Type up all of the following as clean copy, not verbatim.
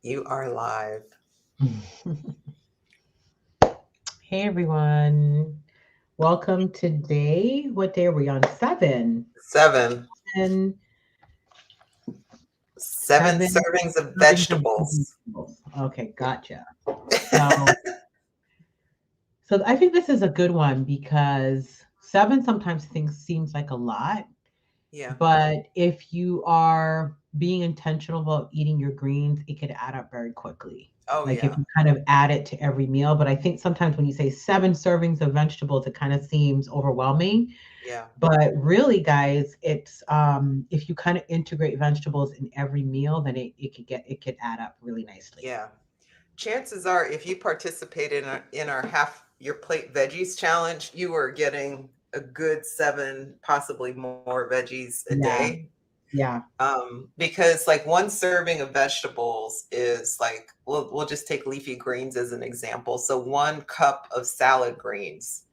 You are live. Hey everyone, welcome today. What day are we on? Seven. And Seven seven servings of servings of vegetables. vegetables. Okay, gotcha. So I think this is a good one because seven sometimes things seems like a lot, Yeah. but if you are being intentional about eating your greens, it could add up very quickly. Oh, Like if yeah. you kind of add it to every meal, but I think sometimes when you say seven servings of vegetables, it kind of seems overwhelming. Yeah. But really, guys, it's if you kind of integrate vegetables in every meal, then it could add up really nicely. Yeah. Chances are, if you participated in our half your plate veggies challenge, you were getting a good seven, possibly more veggies a day. Yeah, yeah. Because like one serving of vegetables is like we'll just take leafy greens as an example. So 1 cup of salad greens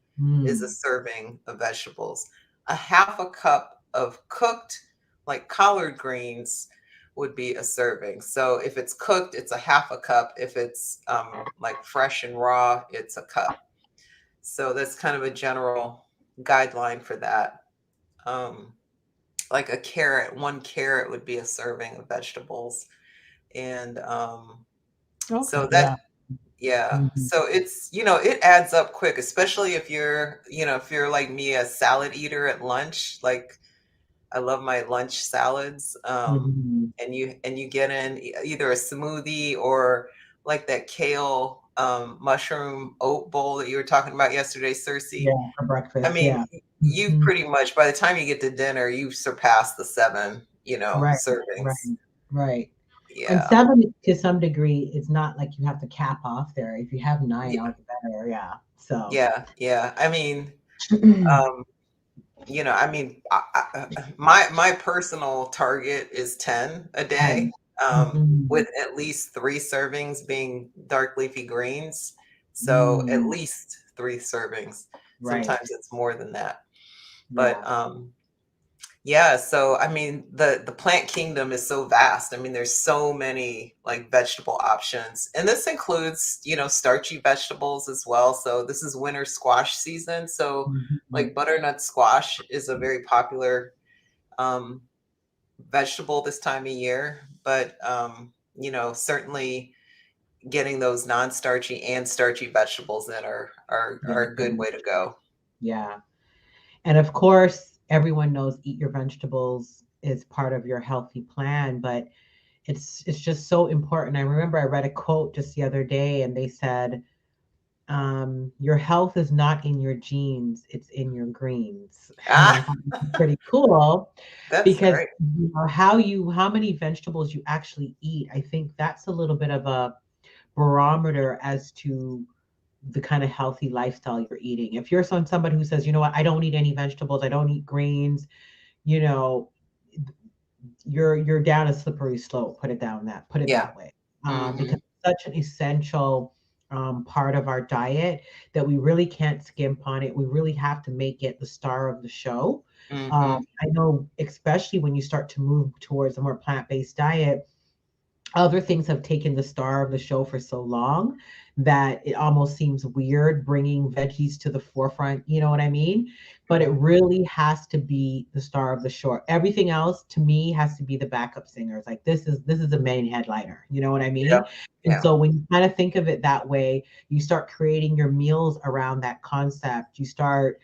is a Mm, serving of vegetables. A half a cup of cooked, like collard greens, would be a serving. So if it's cooked, it's a half a cup. If it's like fresh and raw, it's a cup. So that's kind of a general guideline for that. Um, like a carrot, 1 carrot would be a serving of vegetables. And so okay, that yeah. yeah, Mhm. so it's, it adds up quick, especially if you're like me, a salad eater at lunch. Like I love my lunch salads. Mhm. And you get in either a smoothie or like that kale mushroom oat bowl that you were talking about yesterday, Cersei. Yeah, for I breakfast, mean, yeah. you Mhm. pretty much, by the time you get to dinner, you've surpassed the seven, Right, right, servings. right. And Yeah. seven to some degree, it's not like you have to cap off there. If you have nine, Yeah. all the better, yeah. So Yeah. Yeah. I mean, um, my personal target is 10 a day, 10. Mhm. with at least 3 servings being dark leafy greens. So at Mm, least 3 servings. right. Sometimes it's more than that. But Yeah. yeah, so I mean the plant kingdom is so vast. I mean there's so many like vegetable options. And this includes, starchy vegetables as well. So this is winter squash season. So Mhm. like butternut squash is a very popular um vegetable this time of year, but certainly getting those non-starchy and starchy vegetables in are a good Mhm. way to go. Yeah. And of course, everyone knows eat your vegetables is part of your healthy plan, but it's just so important. I remember I read a quote just the other day and they said, your health is not in your genes, it's in your greens. And I Ah, thought it was pretty cool that's because right. how many vegetables you actually eat, I think that's a little bit of a barometer as to the kind of healthy lifestyle you're eating. If you're somebody who says, you know what, I don't eat any vegetables, I don't eat greens, you know, you're down a slippery slope. Put it Yeah. that way, because Hmm. it's such an essential part of our diet that we really can't skimp on it. We really have to make it the star of the show. Hmm. I know, especially when you start to move towards a more plant-based diet, other things have taken the star of the show for so long that it almost seems weird bringing veggies to the forefront. You know what I mean? But it Yeah. really has to be the star of the show. Everything else to me has to be the backup singers. Like this is a main headliner. You know what I Yeah. mean? And Yeah. so when you kind of think of it that way, you start creating your meals around that concept. You start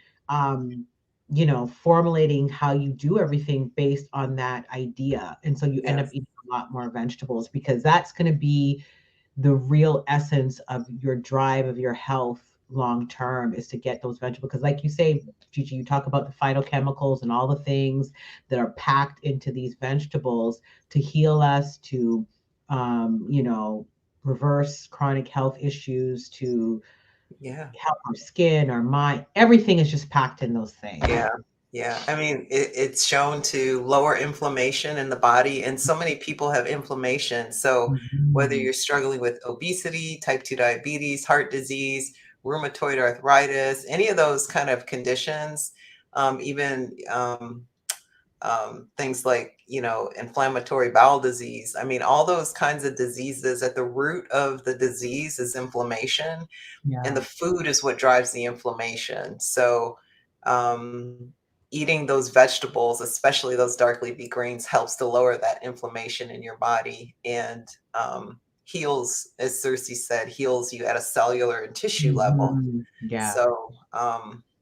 formulating how you do everything based on that idea. And so you end up Yes. eating a lot more vegetables because that's going to be the real essence of your drive of your health long term is to get those vegetables. Because, like you say, Gigi, you talk about the phytochemicals and all the things that are packed into these vegetables to heal us, to, reverse chronic health issues, to Yeah. help our skin, our mind. Everything is just packed in those things. Yeah. Yeah. I mean, it's shown to lower inflammation in the body, and so many people have inflammation. So whether Mhm. you're struggling with obesity, type 2 diabetes, heart disease, rheumatoid arthritis, any of those kind of conditions, even things like, inflammatory bowel disease. I mean, all those kinds of diseases, at the root of the disease is inflammation, and the Yeah. food is what drives the inflammation. So, eating those vegetables, especially those dark leafy greens, helps to lower that inflammation in your body, and heals, as Cersei said, heals you at a cellular and tissue level. Yeah. So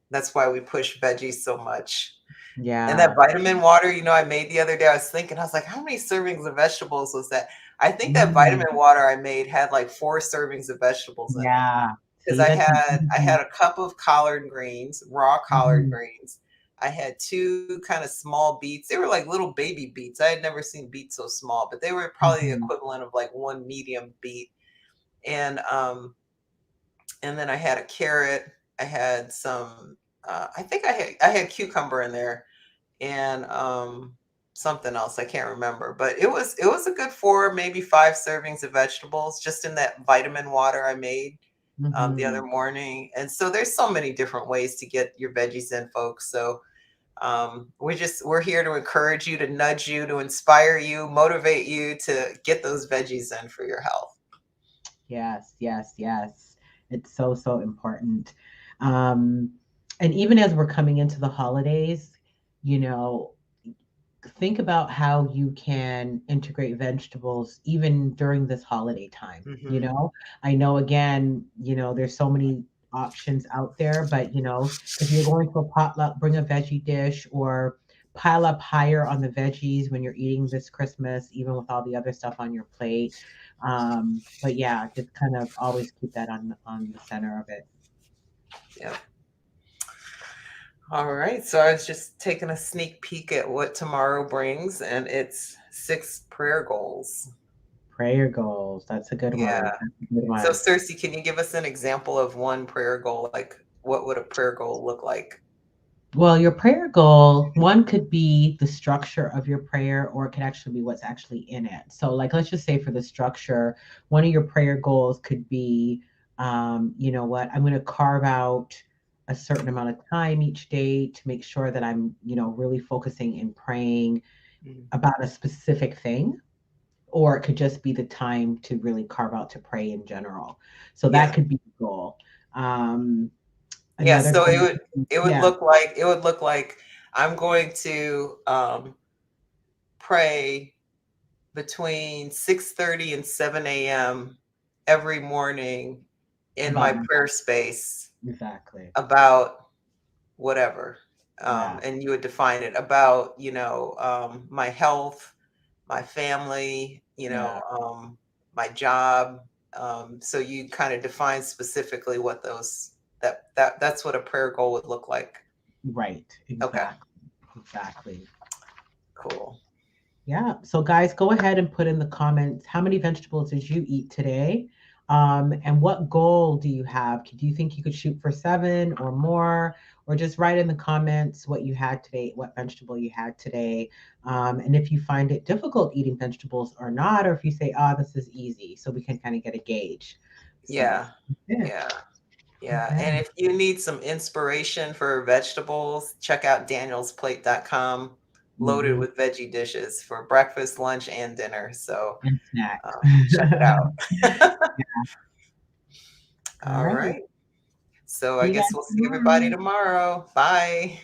that's why we push veggies so much. And that Yeah. vitamin water, I made the other day, I was thinking, I was like, how many servings of vegetables was that? I think that Mm, vitamin water I made had like 4 servings of vegetables in it. yeah. Because See, I that's had I had a cup of collard greens, raw collard mhm, greens. I had 2 kind of small beets. They were like little baby beets. I had never seen beets so small, but they were probably the mhm, equivalent of like 1 medium beet. And and then I had a carrot. I had some I think I had cucumber in there, and something else I can't remember, but it was a good 4, maybe 5 servings of vegetables just in that vitamin water I made the other mhm. morning. And so there's so many different ways to get your veggies in, folks. So we're here to encourage you, to nudge you, to inspire you, motivate you to get those veggies in for your health. Yes, yes, yes. It's so, so important. Um, and even as we're coming into the holidays, you know, think about how you can integrate vegetables even during this holiday time. Hmm. I know, again, there's so many options out there, but if you're going to a potluck, bring a veggie dish or pile up higher on the veggies when you're eating this Christmas, even with all the other stuff on your plate. But yeah, just kind of always keep that on the center of it. Yeah. All right. So I was just taking a sneak peek at what tomorrow brings, and it's 6 prayer goals. Prayer goals. That's a good Yeah. one. That's a good So, one. Cersei, can you give us an example of one prayer goal? Like, what would a prayer goal look like? Well, your prayer goal, one could be the structure of your prayer, or it could actually be what's actually in it. So, like, let's just say for the structure, one of your prayer goals could be, you know what, I'm going to carve out a certain amount of time each day to make sure that I'm, really focusing and praying Mm. about a specific thing. Or it could just be the time to really carve out to pray in general. So that Yeah. could be the goal. Um, Yeah. Another So it goal, would it would yeah. look like I'm going to pray between 6:30 and 7 a.m. every morning in my About prayer space exactly. about whatever. Yeah. And you would define it about, my health, my family, Yeah. my job. So you kind of define specifically what that's what a prayer goal would look like. Right. Okay, Exactly. Exactly. cool. Yeah. So, guys, go ahead and put in the comments how many vegetables did you eat today? And what goal do you have? Do you think you could shoot for 7 or more? Or just write in the comments what you had today, what vegetable you had today. And if you find it difficult eating vegetables or not, or if you say, oh, this is easy, so we can kind of get a gauge. So, Yeah, yeah. yeah, yeah. Okay. And if you need some inspiration for vegetables, check out danielsplate.com, loaded Mhm. with veggie dishes for breakfast, lunch, and dinner. So And snacks. check it out. All All right. right. So I See you guess guys we'll see everybody tomorrow. tomorrow. Bye.